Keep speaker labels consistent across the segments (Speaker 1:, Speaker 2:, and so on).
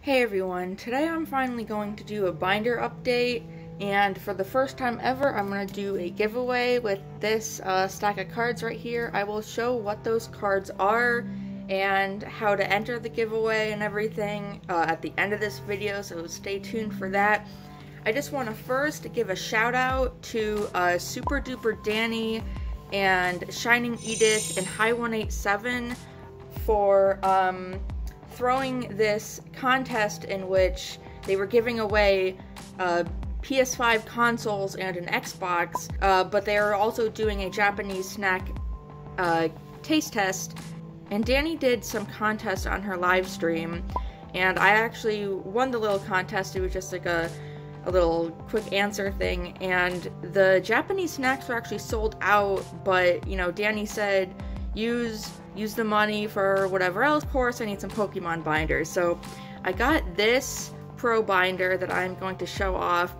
Speaker 1: Hey everyone, today I'm finally going to do a binder update, and for the first time ever I'm going to do a giveaway with this stack of cards right here. I will show what those cards are and how to enter the giveaway and everything at the end of this video, so stay tuned for that. I just want to first give a shout out to SuperDuperDani and Shining Edith and Hi187 for throwing this contest in which they were giving away PS5 consoles and an Xbox, but they are also doing a Japanese snack taste test, and Danny did some contest on her live stream, and I actually won the little contest. It was just like a little quick answer thing, and the Japanese snacks were actually sold out, but you know, Danny said use the money for whatever else. Of course, I need some Pokemon binders, so I got this Pro binder that I'm going to show off,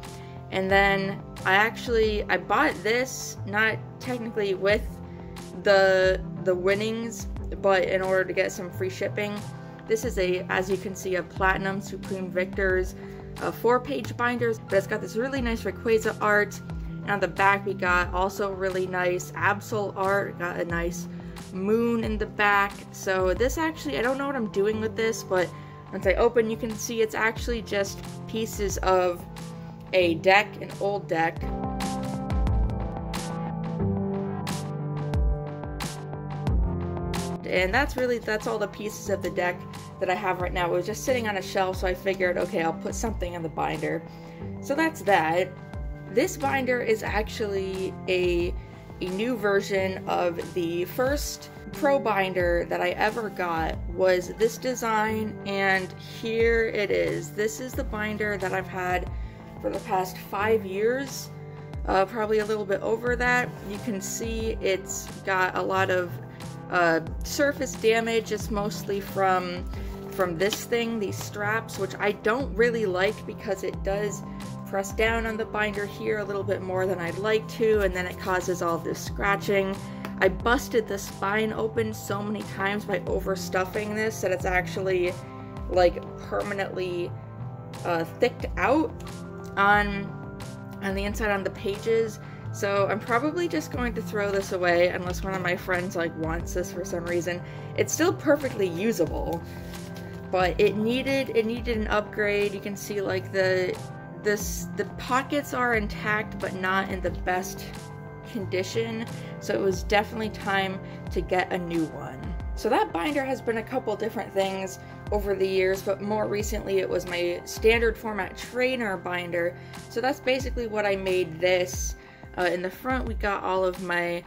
Speaker 1: and then I bought this not technically with the winnings, but in order to get some free shipping. This is as you can see, a Platinum Supreme Victor's 4-page binders, but it's got this really nice Rayquaza art, and on the back we got also really nice Absol art. Got a nice moon in the back. So this actually, I don't know what I'm doing with this, but once I open, you can see it's actually just pieces of a deck, an old deck. And that's all the pieces of the deck that I have right now. It was just sitting on a shelf, so I figured, okay, I'll put something in the binder. So that's that. This binder is actually a new version of the first Pro binder that I ever got. Was this design, and here it is. This is the binder that I've had for the past 5 years, probably a little bit over that. You can see it's got a lot of surface damage. It's mostly from this thing, these straps, which I don't really like because it does press down on the binder here a little bit more than I'd like to, and then it causes all this scratching. I busted the spine open so many times by overstuffing this that it's actually like permanently thicked out on the inside on the pages. So I'm probably just going to throw this away unless one of my friends like wants this for some reason. It's still perfectly usable, but it needed an upgrade. You can see like the pockets are intact but not in the best condition, so it was definitely time to get a new one. So that binder has been a couple different things over the years, but more recently it was my standard format trainer binder. So that's basically what I made this. In the front we got all of my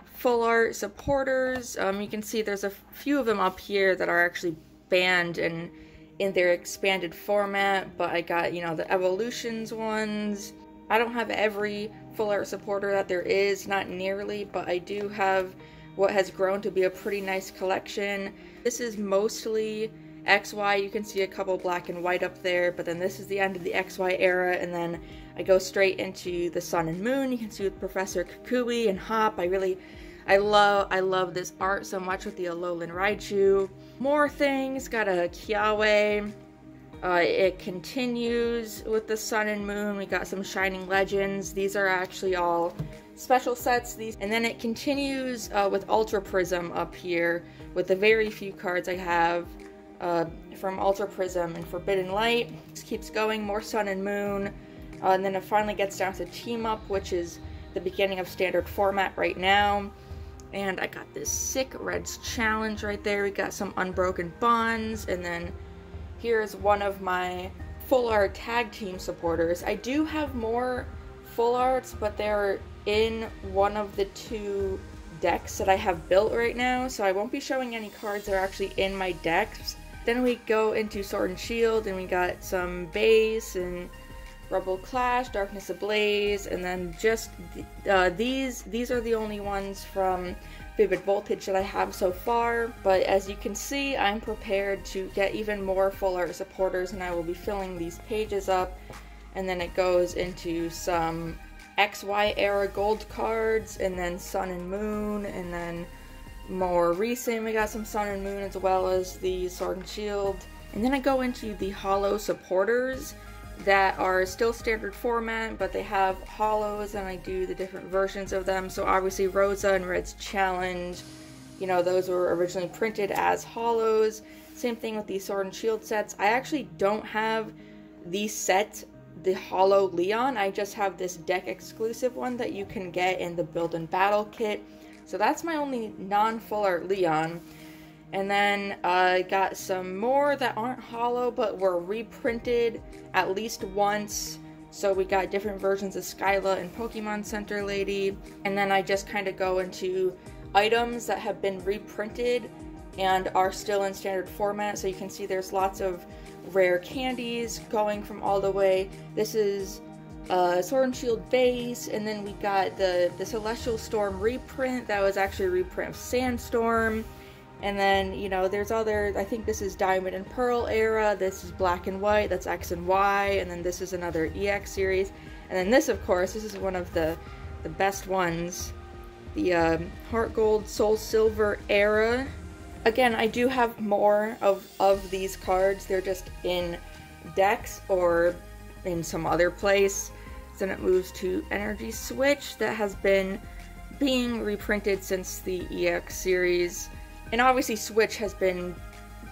Speaker 1: full art supporters. You can see there's a few of them up here that are actually banned and in their expanded format, but I got, you know, the Evolutions ones. I don't have every full art supporter that there is, not nearly, but I do have what has grown to be a pretty nice collection. This is mostly XY. You can see a couple black and white up there, but then this is the end of the XY era, and then I go straight into the Sun and Moon. You can see with Professor Kukui and Hop. I love this art so much with the Alolan Raichu. More things, got a Kiawe. It continues with the Sun and Moon. We got some Shining Legends. These are actually all special sets. And then it continues with Ultra Prism up here with the very few cards I have from Ultra Prism and Forbidden Light. This keeps going, more Sun and Moon. And then it finally gets down to Team Up, which is the beginning of standard format right now. And I got this sick Reds Challenge right there. We got some Unbroken Bonds, and then here's one of my full art tag team supporters. I do have more full arts, but they're in one of the 2 decks that I have built right now, so I won't be showing any cards that are actually in my decks. Then we go into Sword and Shield, and we got some base and Rebel Clash, Darkness Ablaze, and then just these are the only ones from Vivid Voltage that I have so far. But as you can see, I'm prepared to get even more full art supporters, and I will be filling these pages up. And then it goes into some XY era gold cards, and then Sun and Moon, and then more recent we got some Sun and Moon as well as the Sword and Shield. And then I go into the holo supporters that are still standard format, but they have holos, and I do the different versions of them. So obviously Rosa and Red's Challenge, you know, those were originally printed as holos. Same thing with the Sword and Shield sets. I actually don't have the set, the holo Leon. I just have this deck exclusive one that you can get in the Build and Battle kit. So that's my only non-full art Leon. And then I got some more that aren't holo but were reprinted at least once. So we got different versions of Skyla and Pokemon Center Lady. And then I just kind of go into items that have been reprinted and are still in standard format. So you can see there's lots of rare candies going from all the way. This is Sword and Shield base, and then we got the Celestial Storm reprint that was actually a reprint of Sandstorm. And then, you know, there's other, I think this is Diamond and Pearl era, this is Black and White, that's X and Y, and then this is another EX series. And then this, of course, this is one of the best ones, the Heart Gold, Soul Silver era. Again, I do have more of these cards, they're just in decks or in some other place. Then it moves to Energy Switch that has been being reprinted since the EX series. And obviously Switch has been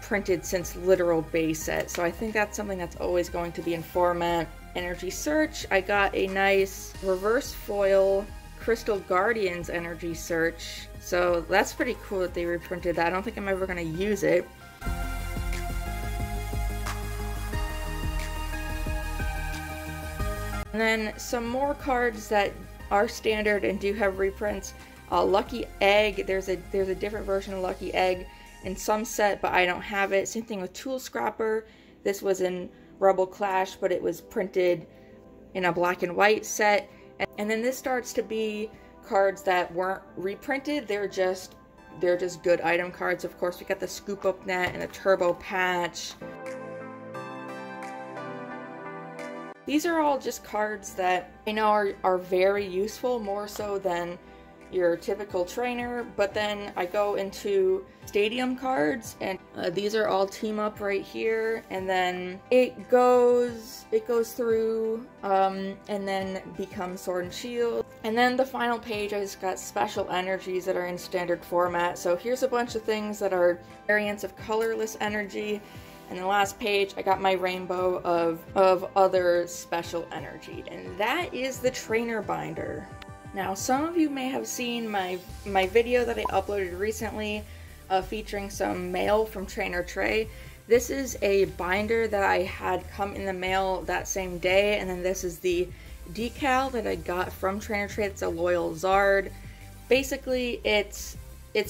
Speaker 1: printed since literal base set, so I think that's something that's always going to be in format. Energy Search, I got a nice reverse foil Crystal Guardians Energy Search, so that's pretty cool that they reprinted that. I don't think I'm ever going to use it. And then some more cards that are standard and do have reprints. Lucky Egg, there's a different version of Lucky Egg in some set, but I don't have it. Same thing with Tool Scrapper. This was in Rebel Clash, but it was printed in a black and white set. And then this starts to be cards that weren't reprinted. They're just good item cards. Of course, we got the Scoop Up Net and the Turbo Patch. These are all just cards that I know are very useful, more so than your typical trainer. But then I go into stadium cards, and these are all team up right here, and then it goes through and then becomes Sword and Shield. And then the final page, I just got special energies that are in standard format. So here's a bunch of things that are variants of colorless energy. And the last page, I got my rainbow of other special energy. And that is the trainer binder. Now, some of you may have seen my video that I uploaded recently featuring some mail from Trainer Trey. This is a binder that I had come in the mail that same day, and then this is the decal that I got from Trainer Trey. It's a Loyal Zard. Basically, it's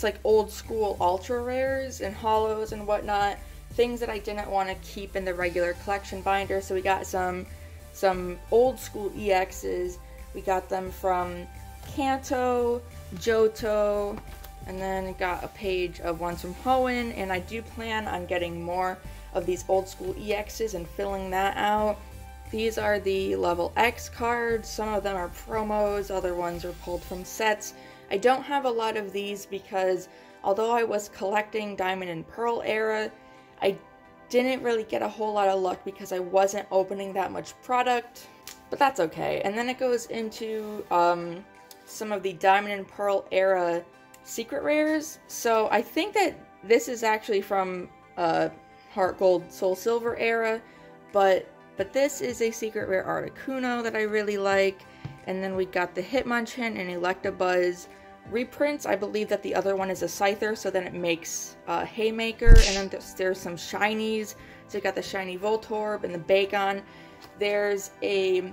Speaker 1: like old school ultra rares and holos and whatnot. Things that I didn't want to keep in the regular collection binder. So we got some old school EXs. We got them from Kanto, Johto, and then got a page of ones from Hoenn, and I do plan on getting more of these old school EXs and filling that out. These are the level X cards. Some of them are promos, other ones are pulled from sets. I don't have a lot of these because although I was collecting Diamond and Pearl era, I didn't really get a whole lot of luck because I wasn't opening that much product, but that's okay. And then it goes into some of the Diamond and Pearl era secret rares. So I think that this is actually from Heart Gold, Soul Silver era, but this is a secret rare Articuno that I really like. And then we got the Hitmonchan and Electabuzz reprints. I believe that the other one is a Scyther, so then it makes Haymaker. And then there's some shinies. So we got the shiny Voltorb and the Bagon. There's a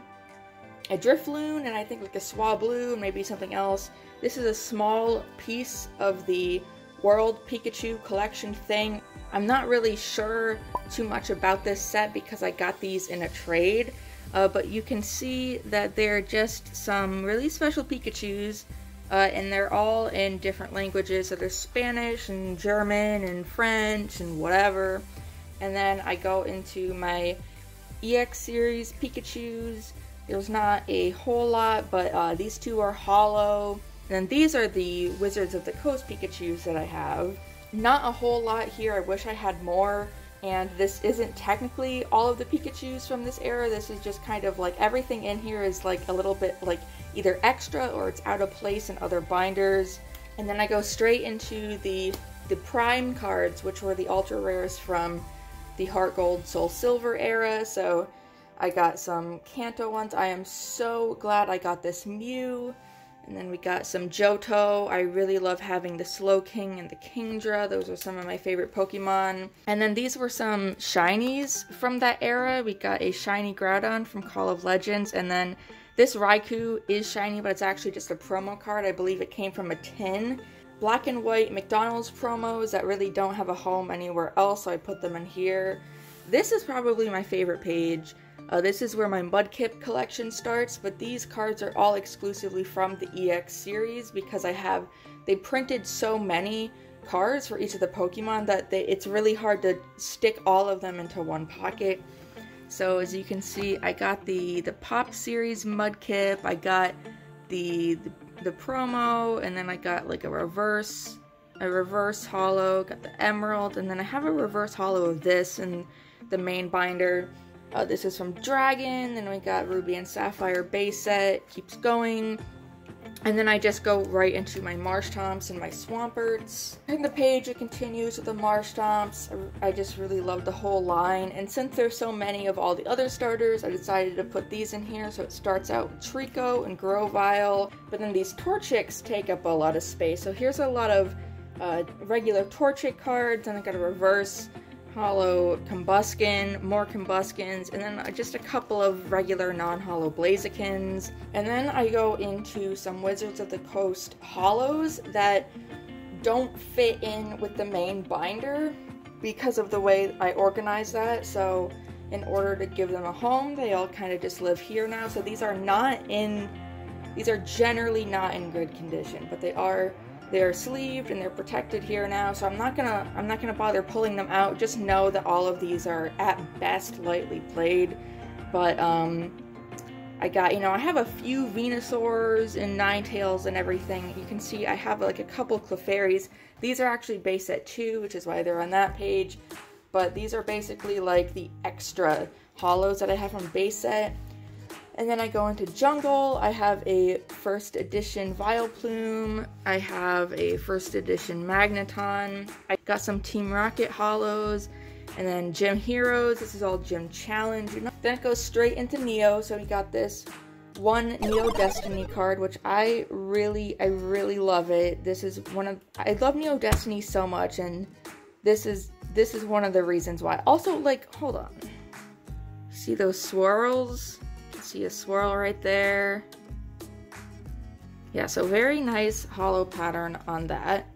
Speaker 1: Drifloon, and I think like a Swablu, maybe something else. This is a small piece of the World Pikachu collection thing. I'm not really sure too much about this set because I got these in a trade, but you can see that they're just some really special Pikachus, and they're all in different languages. So there's Spanish and German and French and whatever. And then I go into my EX series Pikachus. There's not a whole lot, but these two are holo. And then these are the Wizards of the Coast Pikachus that I have. Not a whole lot here. I wish I had more And this isn't technically all of the Pikachus from this era. This is just kind of like everything in here is like a little bit like either extra or it's out of place in other binders. And then I go straight into the Prime cards, which were the ultra rares from the Heart Gold Soul Silver era. So I got some Kanto ones. I am so glad I got this Mew. And then we got some Johto. I really love having the Slowking and the Kingdra. Those are some of my favorite Pokemon. And then these were some shinies from that era. We got a shiny Groudon from Call of Legends. And then this Raikou is shiny, but it's actually just a promo card. I believe it came from a tin. Black and white McDonald's promos that really don't have a home anywhere else, so I put them in here. This is probably my favorite page. This is where my Mudkip collection starts, but these cards are all exclusively from the EX series because they printed so many cards for each of the Pokemon that it's really hard to stick all of them into one pocket. So as you can see, I got the Pop series Mudkip, I got the promo, and then I got like a reverse holo, got the Emerald, and then I have a reverse holo of this in the main binder. This is from Dragon, then we got Ruby and Sapphire base set, keeps going. And then I just go right into my Marshtomps and my Swamperts. In the page, it continues with the Marshtomps. I just really love the whole line. And since there's so many of all the other starters, I decided to put these in here. So it starts out with Trico and Grovyle, but then these Torchics take up a lot of space. So here's a lot of regular Torchic cards, and I got a reverse holo Combuskin, more Combuskins, and then just a couple of regular non-holo Blazikins. And then I go into some Wizards of the Coast holos that don't fit in with the main binder because of the way I organize that. So in order to give them a home, they all kind of just live here now. So these are generally not in good condition, but they're sleeved and they're protected here now, so I'm not gonna bother pulling them out. Just know that all of these are at best lightly played. But I got, I have a few Venusaurs and Ninetales and everything. You can see I have like a couple Clefairies. These are actually base set 2, which is why they're on that page. But these are basically like the extra holos that I have from base set. And then I go into Jungle. I have a first edition Vileplume. I have a first edition Magneton. I got some Team Rocket holos. And then Gym Heroes. This is all Gym Challenge. Then it goes straight into Neo. So we got this one Neo Destiny card, which I really love it. This is I love Neo Destiny so much, and this is one of the reasons why. Also, like, hold on. See those swirls? See a swirl right there. Yeah, so very nice holo pattern on that.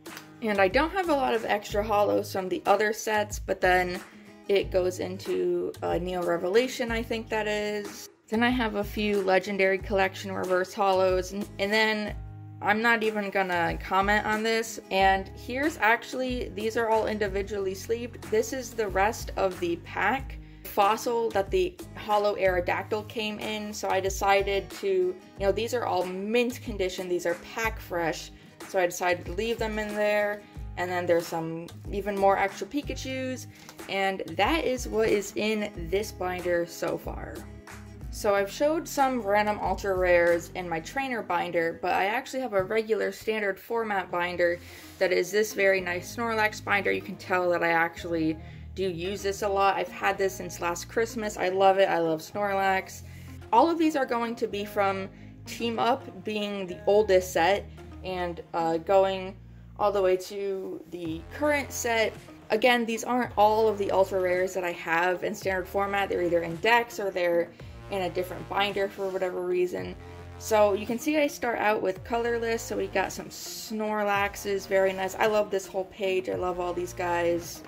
Speaker 1: And I don't have a lot of extra holos from the other sets, but then it goes into Neo Revelation, I think that is. Then I have a few Legendary Collection reverse holos, and then I'm not even gonna comment on this. And here's actually, these are all individually sleeved. This is the rest of the pack fossil that the Holo Aerodactyl came in, so I decided to, these are all mint condition, these are pack fresh, so I decided to leave them in there. And then there's some even more extra Pikachus, and that is what is in this binder so far. So I've showed some random ultra rares in my trainer binder, but I actually have a regular standard format binder that is this very nice Snorlax binder. You can tell that I actually do use this a lot. I've had this since last Christmas. I love it. I love Snorlax. All of these are going to be from Team Up, being the oldest set, and going all the way to the current set. Again, these aren't all of the ultra rares that I have in standard format. They're either in decks or they're in a different binder for whatever reason. So you can see I start out with colorless. So we got some Snorlaxes, very nice. I love this whole page. I love all these guys.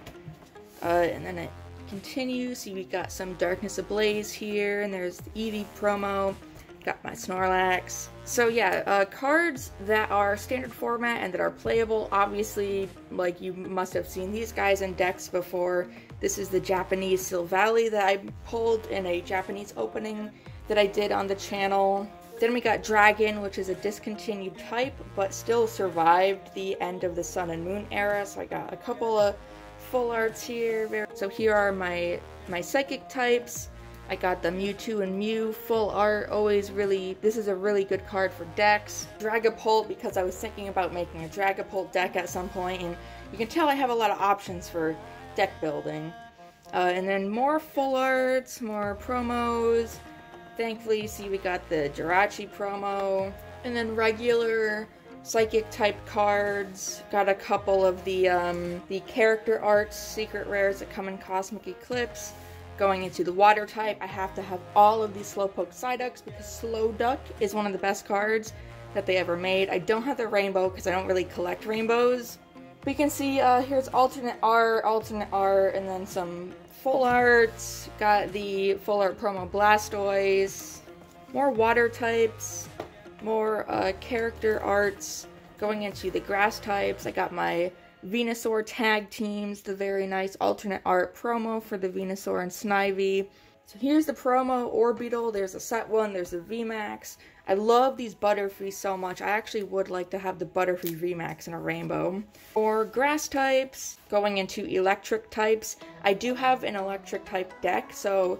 Speaker 1: And then it continues. See, we got some Darkness Ablaze here, and there's the Eevee promo. Got my Snorlax. So yeah, cards that are standard format and that are playable, obviously, like, you must have seen these guys in decks before. This is the Japanese Silvally that I pulled in a Japanese opening that I did on the channel. Then we got Dragon, which is a discontinued type, but still survived the end of the Sun and Moon era. So I got a couple of full arts here. So here are my psychic types. I got the Mewtwo and Mew full art, this is a really good card for decks. Dragapult, because I was thinking about making a Dragapult deck at some point, and you can tell I have a lot of options for deck building. And then more full arts, more promos. Thankfully, see we got the Jirachi promo, and then regular psychic type cards. Got a couple of the character arts, secret rares that come in Cosmic Eclipse. Going into the water type, I have to have all of these Slowpoke Psyducks because Slowduck is one of the best cards that they ever made. I don't have the rainbow because I don't really collect rainbows. We can see here's alternate art, and then some full arts. Got the full art promo Blastoise. More water types, more character arts. Going into the grass types, I got my Venusaur tag teams, the very nice alternate art promo for the Venusaur and Snivy. So here's the promo Orbeetle, there's a set one, there's a VMAX. I love these Butterfree so much, I actually would like to have the Butterfree VMAX in a rainbow. For grass types, going into electric types, I do have an electric type deck, so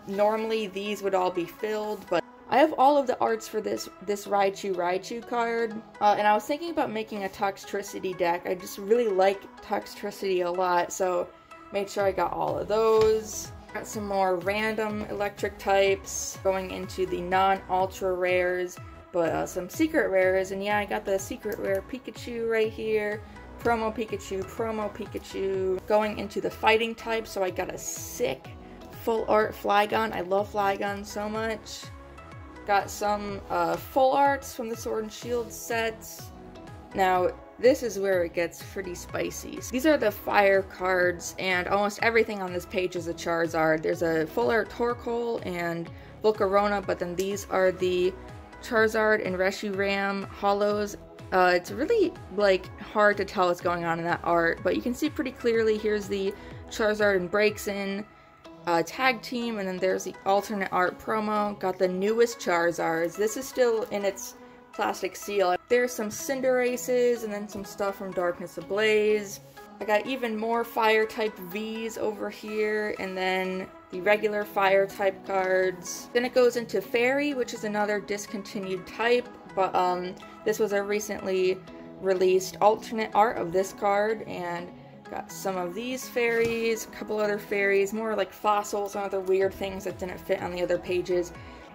Speaker 1: normally these would all be filled, but I have all of the arts for this Raichu card, and I was thinking about making a Toxtricity deck. I just really like Toxtricity a lot, so made sure I got all of those. Got some more random electric types, going into the non-ultra rares, but some secret rares, and yeah, I got the secret rare Pikachu right here. Promo Pikachu. Going into the fighting type, so I got a sick full art Flygon. I love Flygon so much. Got some full arts from the Sword and Shield sets. Now, this is where it gets pretty spicy. These are the fire cards, and almost everything on this page is a Charizard. There's a full art Torkoal and Volcarona, but then these are the Charizard and Reshiram holos. It's really, hard to tell what's going on in that art, but you can see pretty clearly. Here's the Charizard and Braixen tag team, and then there's the alternate art promo. Got the newest Charizards. This is still in its plastic seal. There's some Cinderaces and then some stuff from Darkness Ablaze. I got even more fire type Vs over here, and then the regular fire type cards. Then it goes into Fairy, which is another discontinued type, but this was a recently released alternate art of this card, and got some of these fairies, a couple other fairies, more like fossils and other weird things that didn't fit on the other pages.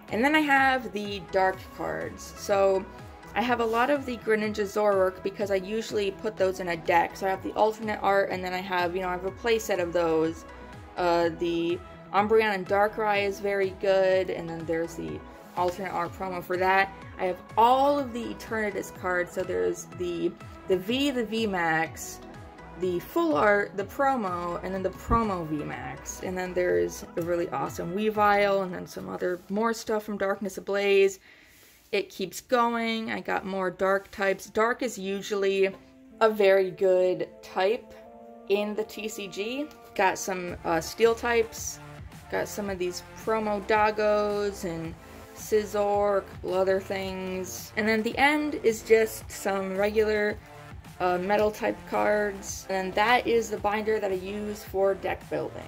Speaker 1: And then I have the dark cards. So I have a lot of the Greninja Zoroark because I usually put those in a deck. So I have the alternate art, and then I have, I have a play set of those. The Umbreon and Darkrai is very good, and then there's the alternate art promo for that. I have all of the Eternatus cards, so there's the VMAX, the full art, the promo, and then the promo VMAX. And then there's a really awesome Weavile, and then some more stuff from Darkness Ablaze. It keeps going. I got more dark types. Dark is usually a very good type in the TCG. Got some steel types. Got some of these promo Doggos and Scizor, a couple other things. And then the end is just some regular metal type cards, and that is the binder that I use for deck building.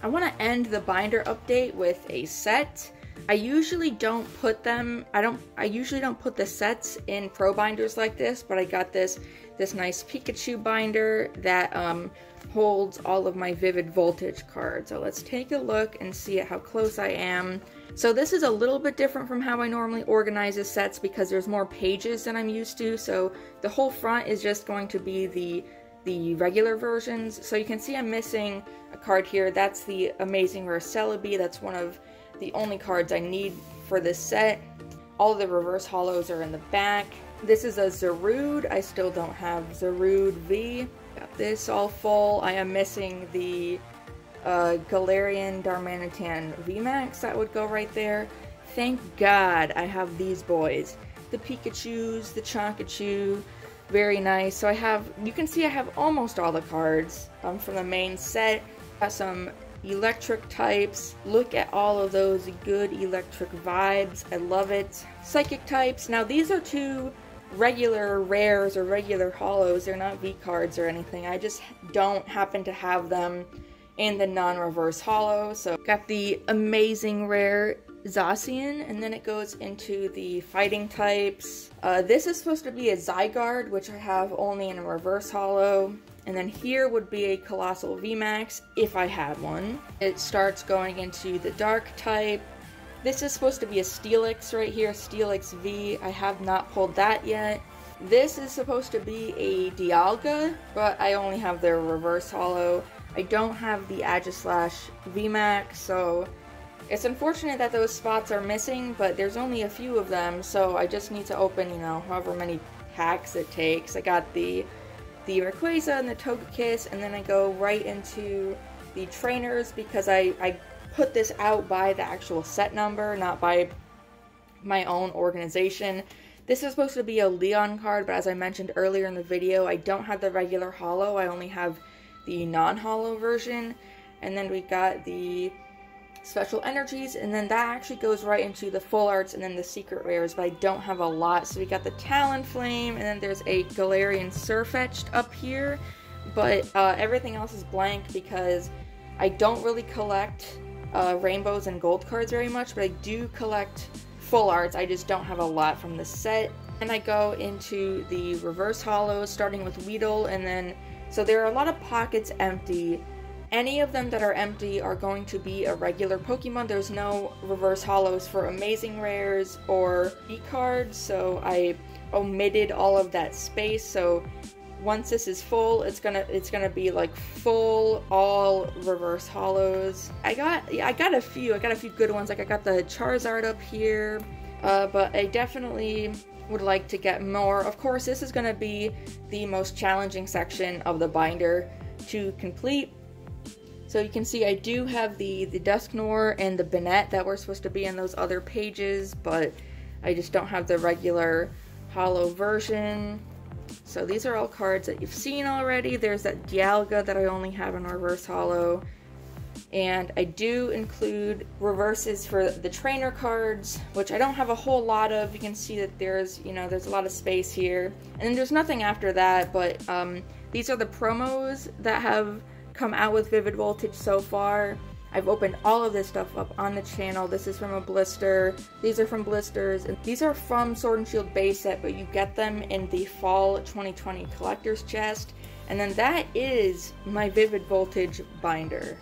Speaker 1: I want to end the binder update with a set. I usually don't put I usually don't put the sets in pro binders like this, but I got this nice Pikachu binder that holds all of my Vivid Voltage cards. So let's take a look and see how close I am. So this is a little bit different from how I normally organize the sets because there's more pages than I'm used to. So the whole front is just going to be the regular versions. So you can see I'm missing a card here. That's the Amazing Rare Celebi. That's one of the only cards I need for this set. All the reverse holos are in the back. This is a Zarude. I still don't have Zarude V. Got this all full. I am missing the Galarian Darmanitan VMAX. That would go right there. Thank God I have these boys. The Pikachus, the Chonkachu. Very nice. So you can see I have almost all the cards from the main set. Got some electric types. Look at all of those good electric vibes. I love it. Psychic types. Now these are two regular rares or regular holos. They're not V cards or anything. I just don't happen to have them in the non-reverse holo. So got the amazing rare Zacian, and then it goes into the fighting types. This is supposed to be a Zygarde, which I have only in a reverse holo. And then here would be a Colossal VMAX, if I had one. It starts going into the dark type. This is supposed to be a Steelix right here, Steelix V. I have not pulled that yet. This is supposed to be a Dialga, but I only have their reverse holo. I don't have the Aegislash VMAX, so it's unfortunate that those spots are missing, but there's only a few of them, so I just need to open, you know, however many packs it takes. I got the Rayquaza and the Togekiss, and then I go right into the trainers because I put this out by the actual set number, not by my own organization. This is supposed to be a Leon card, but as I mentioned earlier in the video, I don't have the regular holo. I only have the non-holo version. And then we got the special energies, and then that actually goes right into the full arts and then the secret rares, but I don't have a lot. So we got the Talonflame, and then there's a Galarian Sirfetch'd up here, but everything else is blank because I don't really collect rainbows and gold cards very much, but I do collect full arts. I just don't have a lot from the set. And I go into the reverse holos, starting with Weedle, and then so there are a lot of pockets empty. Any of them that are empty are going to be a regular Pokemon. There's no reverse holos for amazing rares or V-cards, so I omitted all of that space. So once this is full, it's gonna be like full all reverse holos. I got a few good ones. Like I got the Charizard up here, but I definitely would like to get more. Of course, this is gonna be the most challenging section of the binder to complete. So you can see I do have the Dusknoir and the Banette that were supposed to be in those other pages, but I just don't have the regular holo version. So these are all cards that you've seen already. There's that Dialga that I only have in reverse holo. And I do include reverses for the trainer cards, which I don't have a whole lot of. You can see that there's a lot of space here. And then there's nothing after that, but these are the promos that have come out with Vivid Voltage so far. I've opened all of this stuff up on the channel. This is from a blister. These are from blisters. And these are from Sword and Shield base set, but you get them in the Fall 2020 Collector's Chest. And then that is my Vivid Voltage binder.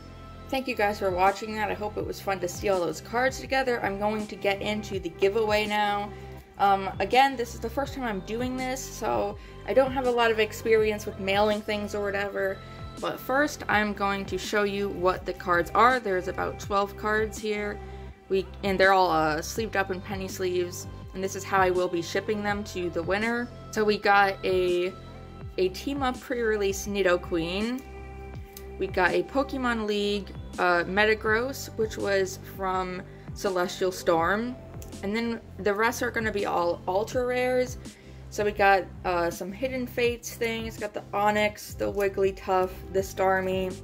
Speaker 1: Thank you guys for watching that. I hope it was fun to see all those cards together. I'm going to get into the giveaway now. Again, this is the first time I'm doing this, so I don't have a lot of experience with mailing things or whatever. But first, I'm going to show you what the cards are. There's about 12 cards here, and they're all sleeved up in penny sleeves, and this is how I will be shipping them to the winner. So we got a Team Up pre-release Nidoqueen. We got a Pokemon League Metagross, which was from Celestial Storm, and then the rest are going to be all ultra rares. So we got some Hidden Fates things, got the Onix, the Wigglytuff, the Starmie.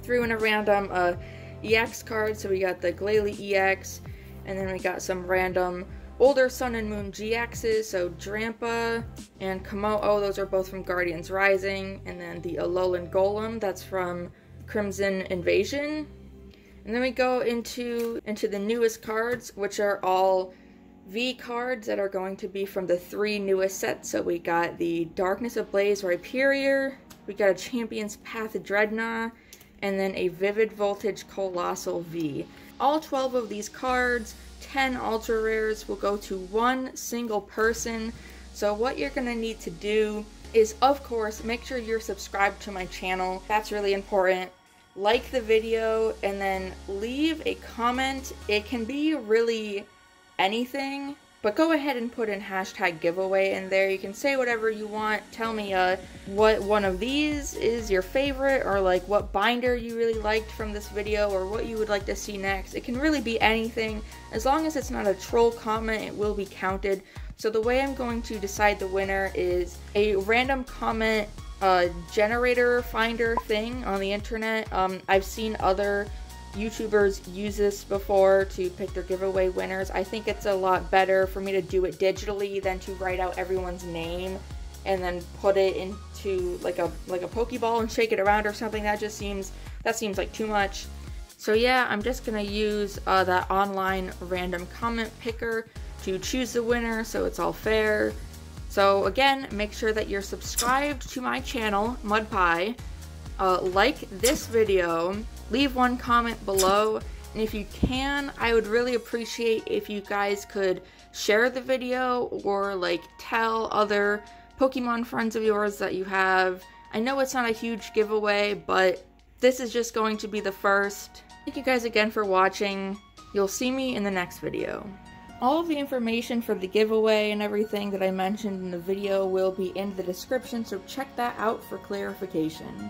Speaker 1: Threw in a random EX card, so we got the Glalie EX, and then we got some random older Sun and Moon GXs, so Drampa and Komo-o, those are both from Guardians Rising, and then the Alolan Golem, that's from Crimson Invasion. And then we go into the newest cards, which are all V cards that are going to be from the 3 newest sets. So we got the Darkness Ablaze Rhyperior, we got a Champion's Path Dreadnought, and then a Vivid Voltage Colossal V. All 12 of these cards, 10 ultra rares, will go to one single person. So what you're going to need to do is, of course, make sure you're subscribed to my channel. That's really important. Like the video, and then leave a comment. It can be really anything, but go ahead and put in hashtag giveaway in there. You can say whatever you want. Tell me what one of these is your favorite, or like what binder you really liked from this video, or what you would like to see next. It can really be anything. As long as it's not a troll comment, it will be counted. So the way I'm going to decide the winner is a random comment generator finder thing on the internet. I've seen other YouTubers use this before to pick their giveaway winners. I think it's a lot better for me to do it digitally than to write out everyone's name and then put it into like a Pokeball and shake it around or something. That seems like too much. So yeah, I'm just gonna use that online random comment picker to choose the winner, so it's all fair. So again, make sure that you're subscribed to my channel, MudPie. Like this video, leave one comment below, and if you can, I would really appreciate if you guys could share the video or like tell other Pokemon friends of yours that you have. I know it's not a huge giveaway, but this is just going to be the first. Thank you guys again for watching. You'll see me in the next video. All of the information for the giveaway and everything that I mentioned in the video will be in the description, so check that out for clarification.